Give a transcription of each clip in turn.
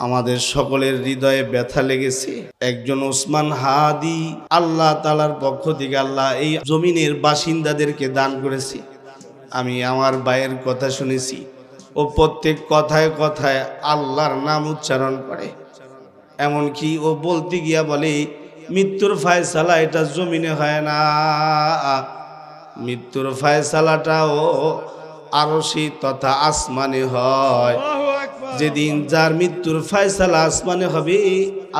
আমাদের সকলের হৃদয়ে ব্যথা লেগেছে। একজন ওসমান হাদি আল্লাহ তাআলার পক্ষ থেকে আল্লাহ এই জমিনের বাসিন্দাদেরকে দান করেছে। আমি আমার ভাইয়ের কথা শুনেছি, ও প্রত্যেক কথায় কথায় আল্লাহর নাম উচ্চারণ করে। এমনকি ও বলতে গিয়া বলে, মৃত্যুর ফায়সালা এটা জমিনে হয় না, মৃত্যুর ফায়সালাটাও আরশি তথা আসমানে হয়। যেদিন যার মৃত্যুর ফায়সালা আসমানে হবে,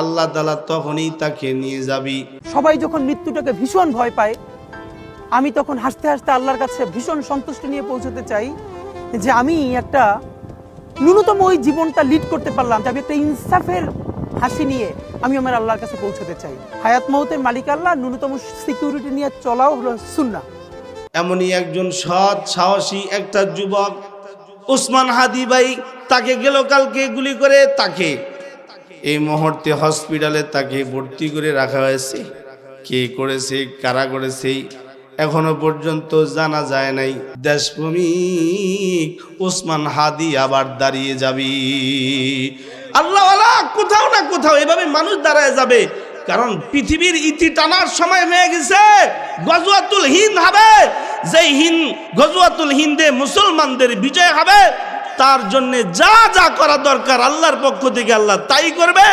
আল্লাহ তাআলা তখনই তাকে নিয়ে যাবি। সবাই যখন মৃত্যুটাকে ভীষণ ভয় পায়, আমি তখন হাসতে হাসতে আল্লাহর কাছে ভীষণ সন্তুষ্টি নিয়ে পৌঁছতে চাই যে আমি একটা ন্যূনতম ওই জীবনটা লিড করতে পারলাম, যে আমি একটা ইনসাফের হাসি নিয়ে আমি আমার আল্লাহর কাছে পৌঁছতে চাই। হায়াত মৌতের মালিক আল্লাহ, ন্যূনতম সিকিউরিটি নিয়ে চলাও হলো সুন্নাহ। এমনই একজন সৎ সাহসী একটা যুবক ওসমান হাদি ভাই, তাকে গেল কালকে গুলি করে, তাকে এই মুহূর্তে হসপিটালে তাকে ভর্তি করে রাখা হয়েছে। কে করেছে, কারা করেছে এখনো পর্যন্ত জানা যায় নাই। দেশপ্রেমিক ওসমান হাদি আবার দাঁড়িয়ে যাবি। আল্লাহওয়ালা কোথাও না কোথাও এভাবে মানুষ দাঁড়ায় যাবে, কারণ পৃথিবীর ইতি টানার সময় হয়ে গেছে। গজওয়াতুল হিন্দ হবে, যেই গজওয়াতুল হিন্দে মুসলমানদের বিজয় হবে, তার জন্য যা যা করা দরকার আল্লাহর পক্ষ থেকে আল্লাহ তাই করবে।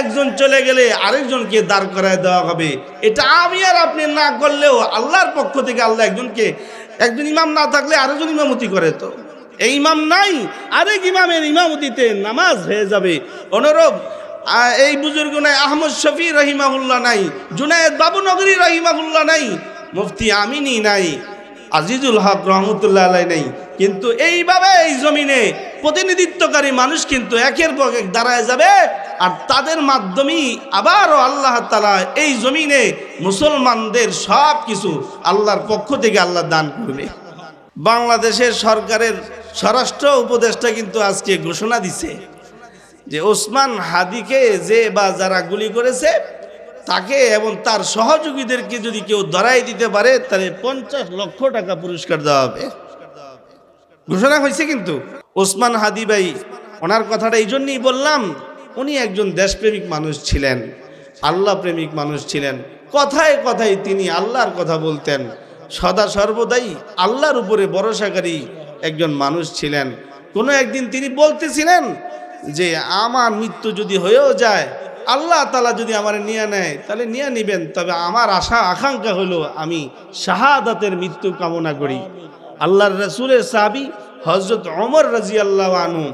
একজন চলে গেলে আরেকজনকে দাঁড় করায় দেওয়া হবে। এটা আমি আর আপনি না করলেও আল্লাহর পক্ষ থেকে আল্লাহ একজন ইমাম না থাকলে আরেকজন ইমামতি করে। তো এই ইমাম নাই, আরেক ইমামের ইমামতিতে নামাজ হয়ে যাবে। অনুরূপ এই বুজুর্গ নাই, আহমদ শফি রহিমাহুল্লাহ নাই, জুনায়েদ বাবুনগরী রহিমাহুল্লাহ নাই, মুফতি আমিনী নাই, আজিজুল হক রহমতুল্লাহ আলাই নাই। কিন্তু এইভাবে এই জমিনে প্রতিনিধিত্বকারী মানুষ কিন্তু একের পর এক দাঁড়ায় যাবে, আর তাদের মাধ্যমেই আবারও আল্লাহ তাআলা এই জমিনে মুসলমানদের সব কিছু আল্লাহর পক্ষ থেকে আল্লাহ দান করবে। বাংলাদেশের সরকারের স্বরাষ্ট্র উপদেষ্টা কিন্তু আজকে ঘোষণা দিছে যে ওসমান হাদিকে যে বা যারা গুলি করেছে তাকে এবং তার সহযোগীদেরকে যদি কেউ ধরাই দিতে পারে, তাহলে 50 লক্ষ টাকা পুরস্কার দেওয়া হবে। ঘোষণা হয়েছে। কিন্তু ওসমান হাদি ভাই, ওনার কথাটা এই জন্যই বললাম, উনি একজন দেশপ্রেমিক মানুষ ছিলেন, আল্লাহ প্রেমিক মানুষ ছিলেন। কথায় কথায় তিনি আল্লাহর কথা বলতেন, সদা সর্বদাই আল্লাহর উপরে ভরসাকারী একজন মানুষ ছিলেন। কোনো একদিন তিনি বলতেছিলেন যে আমার মৃত্যু যদি হয়েও যায়, আল্লাহ তাআলা যদি আমার নিয়ে নেয় তাহলে নিয়ে নেবেন, তবে আমার আশা আকাঙ্ক্ষা হলো আমি শাহাদাতের মৃত্যু কামনা করি। আল্লাহর রাসূলের সাহাবী হযরত ওমর রাদিয়াল্লাহু আনহু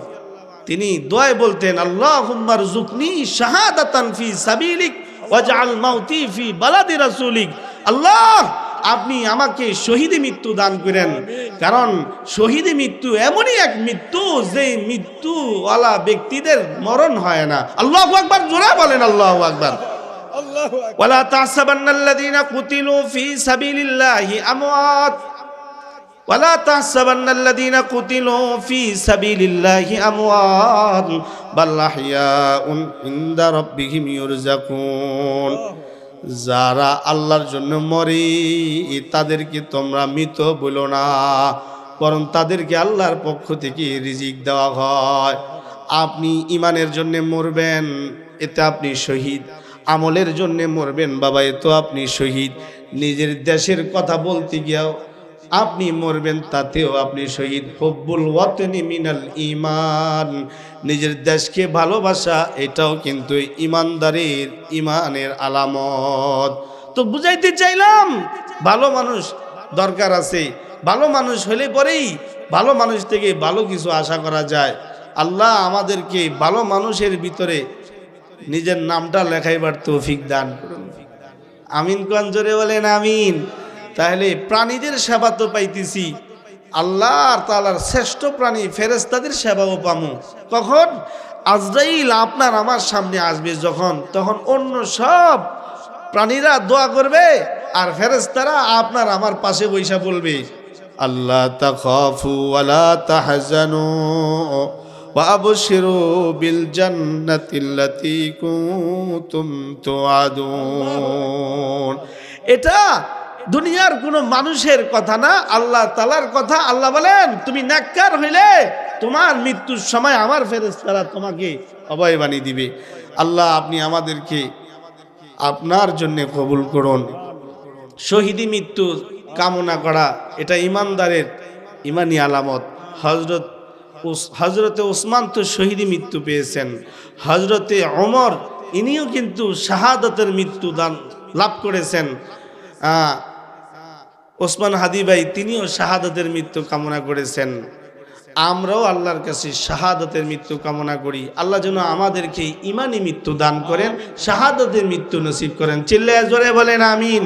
তিনি দোয়ায় বলতেন, আল্লাহুম্মা রযুকনি শাহাদাতান ফি সাবিলিক ওয়াজআল মাউতি ফি বালাদি রাসূলিক। আল্লাহ, আপনি আমাকে শহীদি মৃত্যু দান করেন, কারণ শহীদি মৃত্যু এমনই এক মৃত্যু যে মৃত্যুওয়ালা ব্যক্তিদের মরণ হয় না। আল্লাহু আকবার, জোরে বলেন আল্লাহু আকবার। ওয়ালা তাহসাবান্নাল্লাযীনা কুতিলু ফি সাবিলিল্লাহি আমওয়াত, ওয়ালা তাহসাবান্নাল্লাযীনা কুতিলু ফি সাবিলিল্লাহি আমওয়াত বাল আহইয়াউন ইনদা রাব্বিহিম ইউরযাকুন। যারা আল্লাহর জন্য মরে তাদেরকে তোমরা মৃত বলো না, বরং তাদেরকে আল্লাহর পক্ষ থেকে রিজিক দেওয়া হয়। আপনি ইমানের জন্য মরবেন, এতে আপনি শহীদ। আমলের জন্য মরবেন বাবা, এ তো আপনি শহীদ। নিজের দেশের কথা বলতে গিয়েও আপনি মরবেন, তাতেও আপনি শহীদ। হুব্বুল ওয়াতনি মিনাল ঈমান, নিজের দেশকে ভালোবাসা এটাও কিন্তু ইমানের আলামত। তো বুঝাইতে চাইলাম, ভালো মানুষ দরকার আছে। ভালো মানুষ হলে পরেই ভালো মানুষ থেকে ভালো কিছু আশা করা যায়। আল্লাহ আমাদেরকে ভালো মানুষের ভিতরে নিজের নামটা লেখাইবার তৌফিক দান করুন। আমিন কোন জোরে বলেন আমিন। তাহলে প্রাণীদের সেবা তো পাইতেছি, আল্লাহ তাআলার শ্রেষ্ঠ প্রাণী ফেরেশতাদের সেবাও পামু। কখন? আজরাইল আপনার আমার সামনে আসবে যখন, তখন অন্য সব প্রাণীরা দোয়া করবে আর ফেরেশতারা আপনার আমার পাশে বৈশা বলবে, আল্লাহ তাখাফু ওয়ালা তাহজানু ওয়া আবশিরু বিল জান্নাতিল্লাতী কুনতুম তুআদুন। এটা দুনিয়ার কোনো মানুষের কথা না, আল্লাহ তাআলার কথা। আল্লাহ বলেন, তুমি নেককার হইলে তোমার মৃত্যুর সময় আমার ফেরেশতারা তোমাকে অভয় বাণী দিবে। আল্লাহ আপনি আমাদেরকে আপনার জন্য কবুল করুন। শহীদি মৃত্যু কামনা করা এটা ইমানদারের ইমানি আলামত। হজরতে ওসমান তো শহীদি মৃত্যু পেয়েছেন, হজরতে ওমর ইনিও কিন্তু শাহাদাতের মৃত্যু দান লাভ করেছেন। ওসমান হাদি ভাই তিনিও শাহাদাতের মৃত্যু কামনা করেছেন। আমরাও আল্লাহর কাছে শাহাদাতের মৃত্যু কামনা করি। আল্লাহ যেন আমাদেরকে ইমানি মৃত্যু দান করেন, শাহাদাতের মৃত্যু নসিব করেন। চিল্লায় জোরে বলেন আমিন।